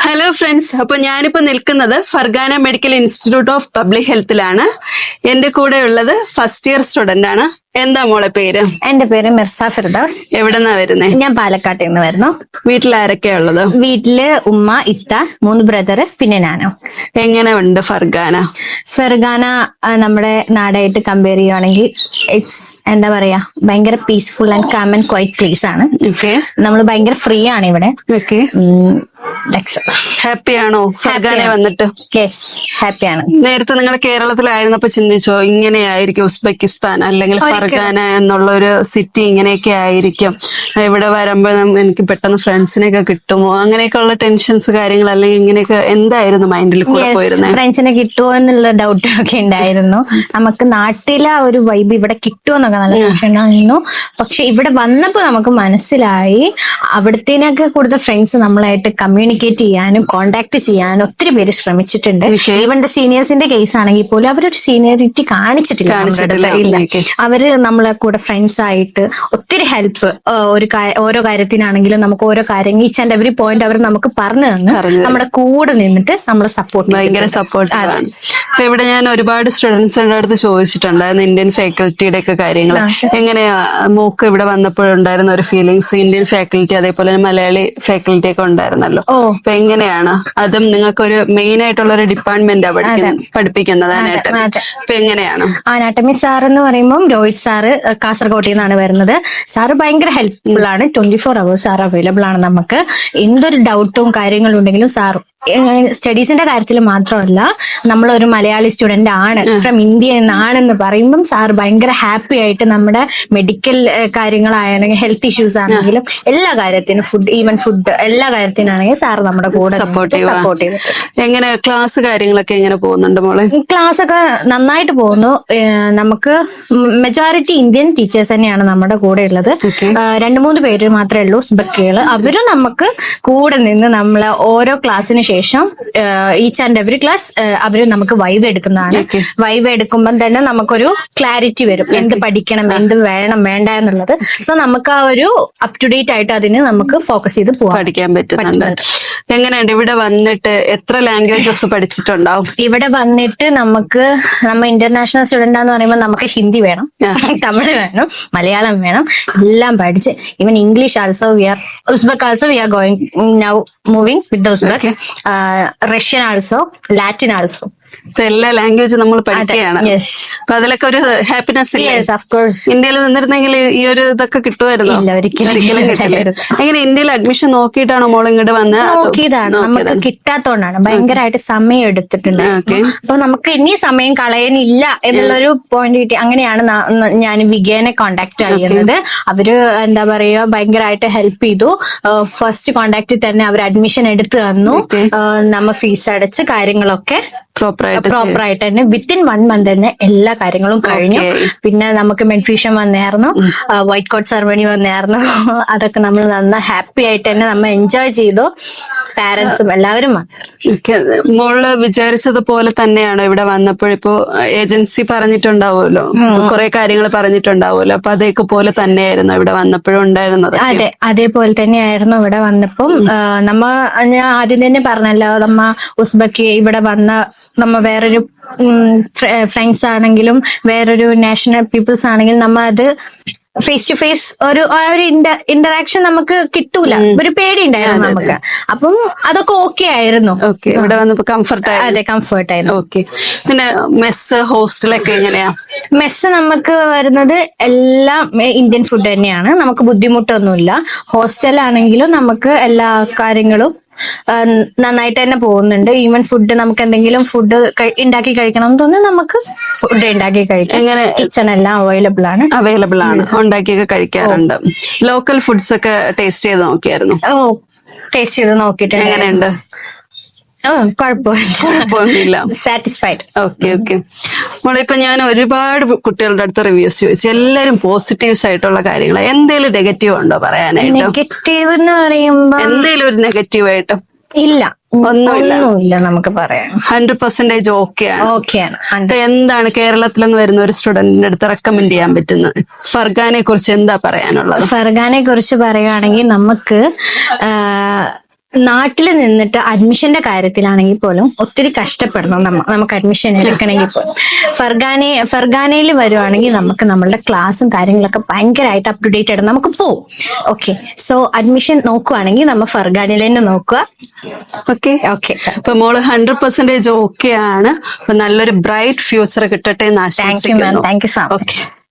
Hello friends, അപ്പോൾ ഞാനിപ്പോൾ നിൽക്കുന്നത് Fergana medical institute of public ഹെൽത്തിലാണ്. എൻ്റെ കൂടെ ഉള്ളത് ഫസ്റ്റ് ഇയർ സ്റ്റുഡന്റ് ആണ്. എന്താ മോളെ പേര്? എന്റെ പേര് മിർസ ഫിർദൌസ്. എവിടെന്നാ വരുന്നേ? ഞാൻ പാലക്കാട്ടിൽ നിന്ന് വരുന്നു. വീട്ടിൽ ആരൊക്കെയാ ഉള്ളത്? വീട്ടില് ഉമ്മ, ഇത്ത, 3 ബ്രദർ, പിന്നെ ഞാനോ. എങ്ങനെ ഉണ്ട് ഫർഗാന? ഫർഗാന നമ്മുടെ നാടായിട്ട് കമ്പയർ ചെയ്യുവാണെങ്കിൽ ഇറ്റ്സ് എന്താ പറയാ, ഭയങ്കര peaceful and calm and quite place ആണ്. നമ്മൾ ഭയങ്കര ഫ്രീ ആണ് ഇവിടെ. ഹാപ്പിയാണോ ഫർഗാനെ വന്നിട്ട്? യെസ്, ഹാപ്പിയാണ്. നേരത്തെ നിങ്ങൾ കേരളത്തിലായിരുന്നപ്പോ ചിന്തിച്ചോ ഇങ്ങനെയായിരിക്കും ഉസ്ബെക്കിസ്ഥാൻ അല്ലെങ്കിൽ ഫർഗാന എന്നുള്ള ഒരു സിറ്റി ഇങ്ങനെയൊക്കെ ആയിരിക്കും, ഇവിടെ വരുമ്പോ എനിക്ക് പെട്ടെന്ന് ഫ്രണ്ട്സിനെയൊക്കെ കിട്ടുമോ, അങ്ങനെയൊക്കെ ഉള്ള ടെൻഷൻസ് കാര്യങ്ങൾ അല്ലെങ്കിൽ ഇങ്ങനെയൊക്കെ എന്തായിരുന്നു മൈൻഡിൽ കൂടെ പോയിരുന്നത്? ഫ്രണ്ട്സിനെ കിട്ടുമോ എന്നുള്ള ഡൗട്ട് ഒക്കെ ഉണ്ടായിരുന്നു. നമുക്ക് നാട്ടിലെ ഒരു വൈബ് ഇവിടെ കിട്ടുമെന്നൊക്കെ നല്ല സംശയം ഉണ്ടായിരുന്നു. പക്ഷെ ഇവിടെ വന്നപ്പോ നമുക്ക് മനസ്സിലായി അവിടത്തേനൊക്കെ കൂടുതൽ ഫ്രണ്ട്സ് നമ്മളായിട്ട് കമ്മ്യൂണിക്കേറ്റ് ചെയ്യാനും കോണ്ടാക്ട് ചെയ്യാനും ഒത്തിരി പേര് ശ്രമിച്ചിട്ടുണ്ട്. ഈവൻ സീനിയേഴ്സിന്റെ കേസ് ആണെങ്കിൽ പോലും അവരൊരു സീനിയറിറ്റി കാണിച്ചിട്ടില്ല. അവര് നമ്മളെ കൂടെ ഫ്രണ്ട്സ് ആയിട്ട് ഒത്തിരി ഹെൽപ്പ്, ഓരോ കാര്യത്തിനാണെങ്കിലും നമുക്ക് ഓരോ കാര്യം ഈച്ച് ആൻഡ് എവറി പോയിന്റ് അവർ നമുക്ക് പറഞ്ഞു തന്ന് നമ്മുടെ കൂടെ നിന്നിട്ട് നമ്മളെ സപ്പോർട്ട്, ഭയങ്കര സപ്പോർട്ടാണ്. ഇപ്പൊ ഇവിടെ ഞാൻ ഒരുപാട് സ്റ്റുഡൻസിന്റെ അടുത്ത് ചോദിച്ചിട്ടുണ്ടായിരുന്നു ഇന്ത്യൻ ഫാക്കൽറ്റിയുടെ ഒക്കെ കാര്യങ്ങൾ. എങ്ങനെയാ മോക്ക് ഇവിടെ വന്നപ്പോഴുണ്ടായിരുന്ന ഒരു ഫീലിങ്സ്? ഇന്ത്യൻ ഫാക്കൽറ്റി അതേപോലെ മലയാളി ഫാക്കൽറ്റി ഒക്കെ ഉണ്ടായിരുന്നല്ലോ, അപ്പൊ എങ്ങനെയാണ്? അതും നിങ്ങൾക്ക് ഒരു മെയിൻ ആയിട്ടുള്ള ഒരു ഡിപ്പാർട്ട്മെന്റ് പഠിപ്പിക്കുന്നത് അപ്പൊ എങ്ങനെയാണ്? അനാട്ടമി സാർ എന്ന് പറയുമ്പോൾ രോഹിത് സാറ് കാസർഗോഡിൽ നിന്നാണ് വരുന്നത്. സാറ് ഭയങ്കര ഹെൽപ്ഫുൾ ആണ്. 24 hours സാർ അവൈലബിൾ ആണ്. നമുക്ക് എന്തൊരു ഡൗട്ടും കാര്യങ്ങളും ഉണ്ടെങ്കിലും സാർ സ്റ്റഡീസിന്റെ കാര്യത്തിൽ മാത്രമല്ല, നമ്മളൊരു മലയാളി സ്റ്റുഡന്റ് ആണ്, ഫ്രം ഇന്ത്യ എന്നാണെന്ന് പറയുമ്പം സാർ ഭയങ്കര ഹാപ്പി ആയിട്ട് നമ്മുടെ മെഡിക്കൽ കാര്യങ്ങളാണെങ്കിൽ ഹെൽത്ത് ഇഷ്യൂസ് ആണെങ്കിലും എല്ലാ കാര്യത്തിനും ഈവൻ ഫുഡ് എല്ലാ കാര്യത്തിനാണെങ്കിൽ സാർ നമ്മുടെ കൂടെ സപ്പോർട്ട് ചെയ്യും. എങ്ങനെ ക്ലാസ് കാര്യങ്ങളൊക്കെ എങ്ങനെ പോകുന്നുണ്ട് മോളെ? ക്ലാസ് ഒക്കെ നന്നായിട്ട് പോകുന്നു. നമുക്ക് മെജോറിറ്റി ഇന്ത്യൻ ടീച്ചേഴ്സ് തന്നെയാണ് നമ്മുടെ കൂടെ ഉള്ളത്. 2-3 പേര് മാത്രമേ ഉള്ളൂ ഉസ്ബെക്കുകൾ. അവരും നമുക്ക് കൂടെ നിന്ന് നമ്മളെ ഓരോ ക്ലാസ്സിന് ശേഷം ഈച്ച് ആൻഡ് എവറി ക്ലാസ് അവര് നമുക്ക് വൈവ് എടുക്കുന്നതാണ്. വൈവ് എടുക്കുമ്പോൾ തന്നെ നമുക്കൊരു ക്ലാരിറ്റി വരും, എന്ത് പഠിക്കണം, എന്ത് വേണം വേണ്ട എന്നുള്ളത്. സോ നമുക്ക് ആ ഒരു അപ് ടു ഡേറ്റ് ആയിട്ട് അതിന് നമുക്ക് ഫോക്കസ് ചെയ്ത് പഠിക്കാൻ പറ്റുന്നുണ്ട്. എങ്ങനെയുണ്ട് ഇവിടെ വന്നിട്ട് എത്ര ലാംഗ്വേജസ് പഠിച്ചിട്ടുണ്ടാവും? ഇവിടെ വന്നിട്ട് നമ്മ ഇന്റർനാഷണൽ സ്റ്റുഡന്റ് എന്ന് പറയുമ്പോൾ നമുക്ക് ഹിന്ദി വേണം, തമിഴ് വേണം, മലയാളം വേണം, എല്ലാം പഠിച്ച് even English also Uzbek also we are going now moving with Uzbek, Russian also, Latin also. എല്ലാ ലാംഗ്വേജ് നമ്മൾ പഠിക്കുകയാണ്. അപ്പൊ അതിലൊക്കെ ഒരു ഹാപ്പിനെസ്. ഇന്ത്യയിൽ നിന്നിരുന്നെങ്കിൽ ഈ ഒരു ഇതൊക്കെ കിട്ടുമായിരുന്നു? ഒരിക്കലും കിട്ടില്ല. എങ്ങനെ ഇന്ത്യയിൽ അഡ്മിഷൻ നോക്കിയിട്ടാണോ മോൾ ഇങ്ങോട്ട് വന്നത്? നോക്കിയതാണ്, നമുക്ക് കിട്ടാത്തോണ്ടാണ്. ഭയങ്കരമായിട്ട് സമയം എടുത്തിട്ടുണ്ട്. അപ്പൊ നമുക്ക് ഇനി സമയം കളയാനില്ല എന്നുള്ളൊരു പോയിന്റ് കിട്ടി. അങ്ങനെയാണ് ഞാൻ വിഗേനെ കോണ്ടാക്ട് ചെയ്യുന്നത്. അവര് എന്താ പറയുക, ഭയങ്കരമായിട്ട് ഹെൽപ്പ് ചെയ്തു. ഫസ്റ്റ് കോണ്ടാക്റ്റിൽ തന്നെ അവർ അഡ്മിഷൻ എടുത്തു തന്നു. നമ്മ ഫീസ് അടച്ച് കാര്യങ്ങളൊക്കെ പ്രോപ്പറായിട്ട് തന്നെ വിത്തിൻ 1 month തന്നെ എല്ലാ കാര്യങ്ങളും കഴിഞ്ഞു. പിന്നെ നമുക്ക് മെഡ്ഫ്യൂഷൻ വന്നായിരുന്നു, വൈറ്റ് കോട്ട് സെറമണി വന്നായിരുന്നു. അതൊക്കെ നമ്മൾ നന്നായി ഹാപ്പി ആയിട്ട് തന്നെ നമ്മൾ എൻജോയ് ചെയ്തു. പാരന്റ്സും എല്ലാവരും മോള് വിചാരിച്ചതുപോലെ തന്നെയാണോ ഇവിടെ വന്നപ്പോഴിപ്പോ ഏജൻസി പറഞ്ഞിട്ടുണ്ടാവുമല്ലോ, കുറെ കാര്യങ്ങൾ പറഞ്ഞിട്ടുണ്ടാവുമല്ലോ, അപ്പൊ അതേക്കെ പോലെ തന്നെയായിരുന്നു ഇവിടെ വന്നപ്പോഴും ഉണ്ടായിരുന്നത്? അതെ, അതേപോലെ തന്നെയായിരുന്നു ഇവിടെ വന്നപ്പം. ഞാൻ ആദ്യം തന്നെ പറഞ്ഞല്ലോ, നമ്മ ഉസ്ബെക്ക് ഇവിടെ വന്ന നമ്മ വേറൊരു ഫ്രണ്ട്സ് ആണെങ്കിലും വേറൊരു നാഷണൽ പീപ്പിൾസ് ആണെങ്കിലും നമ്മ അത് ഫേസ് ടു ഫേസ് ഒരു ഇന്ററാക്ഷൻ നമുക്ക് കിട്ടൂല, ഒരു പേടി ഉണ്ടായിരുന്നു നമുക്ക്. അപ്പം അതൊക്കെ ഓക്കെ ആയിരുന്നു. ഇവിടെ വന്നപ്പോ കംഫർട്ട്? അതെ, കംഫർട്ട് ആയിരുന്നു. ഓക്കെ. പിന്നെ മെസ്സ് ഹോസ്റ്റലൊക്കെ എങ്ങനെയാ? മെസ്സ് നമുക്ക് വരുന്നത് എല്ലാം ഇന്ത്യൻ ഫുഡ് തന്നെയാണ്, നമുക്ക് ബുദ്ധിമുട്ടൊന്നുമില്ല. ഹോസ്റ്റലാണെങ്കിലും നമുക്ക് എല്ലാ കാര്യങ്ങളും നന്നായിട്ട് തന്നെ പോകുന്നുണ്ട്. ഈവൻ ഫുഡ് നമുക്ക് എന്തെങ്കിലും ഫുഡ് ഉണ്ടാക്കി കഴിക്കണം എന്ന് തോന്നുന്നു നമുക്ക് ഫുഡ് ഉണ്ടാക്കി കഴിക്കാം. എങ്ങനെ കിച്ചൺ എല്ലാം അവൈലബിൾ ആണ്, ഉണ്ടാക്കിയൊക്കെ കഴിക്കാറുണ്ട്. ലോക്കൽ ഫുഡ്സ് ഒക്കെ ടേസ്റ്റ് ചെയ്ത് നോക്കിയായിരുന്നു? ടേസ്റ്റ് ചെയ്ത് നോക്കിയിട്ടുണ്ട്. എങ്ങനെയുണ്ട്? കുഴപ്പമൊന്നുമില്ല, സാറ്റിസ്ഫൈഡ്. ഓക്കെ. മോളിപ്പോ ഞാൻ ഒരുപാട് കുട്ടികളുടെ അടുത്ത് റിവ്യൂസ് ചോദിച്ചു, എല്ലാരും പോസിറ്റീവ്സ് ആയിട്ടുള്ള കാര്യങ്ങൾ. എന്തേലും നെഗറ്റീവ് ഉണ്ടോ പറയാനായിട്ട്? നെഗറ്റീവ് എന്ന് പറയുമ്പോ എന്തേലും ഒരു നെഗറ്റീവ് ആയിട്ട്? ഇല്ല, ഒന്നുമില്ല നമുക്ക് പറയാം. 100% ഓക്കെയാണ്. എന്താണ് കേരളത്തിൽ നിന്ന് വരുന്ന ഒരു സ്റ്റുഡന്റിന്റെ അടുത്ത് റെക്കമെൻഡ് ചെയ്യാൻ പറ്റുന്നത്? ഫർഗാനെ കുറിച്ച് എന്താ പറയാനുള്ളത്? ഫർഗാനെ കുറിച്ച് പറയുകയാണെങ്കിൽ നമുക്ക് നാട്ടിൽ നിന്നിട്ട് അഡ്മിഷന്റെ കാര്യത്തിലാണെങ്കിൽ പോലും ഒത്തിരി കഷ്ടപ്പെടണം നമുക്ക് അഡ്മിഷൻ എടുക്കണമെങ്കിൽ പോലും. ഫർഗാനയിൽ വരുവാണെങ്കിൽ നമുക്ക് നമ്മളുടെ ക്ലാസ്സും കാര്യങ്ങളൊക്കെ ഭയങ്കരമായിട്ട് അപ് ടു ഡേറ്റ് ആണ്, നമുക്ക് പോവും. ഓക്കെ, സോ അഡ്മിഷൻ നോക്കുവാണെങ്കിൽ നമ്മൾ ഫർഗാനയിൽ തന്നെ നോക്കുക. ഓക്കെ ഓക്കെ, അപ്പൊ മോള് 100% ഓക്കെ ആണ്. അപ്പൊ നല്ലൊരു ബ്രൈറ്റ് ഫ്യൂച്ചർ കിട്ടട്ടെ എന്ന് താങ്ക് യു മാം, ആശംസിക്കുന്നു. Thank you so much. Okay.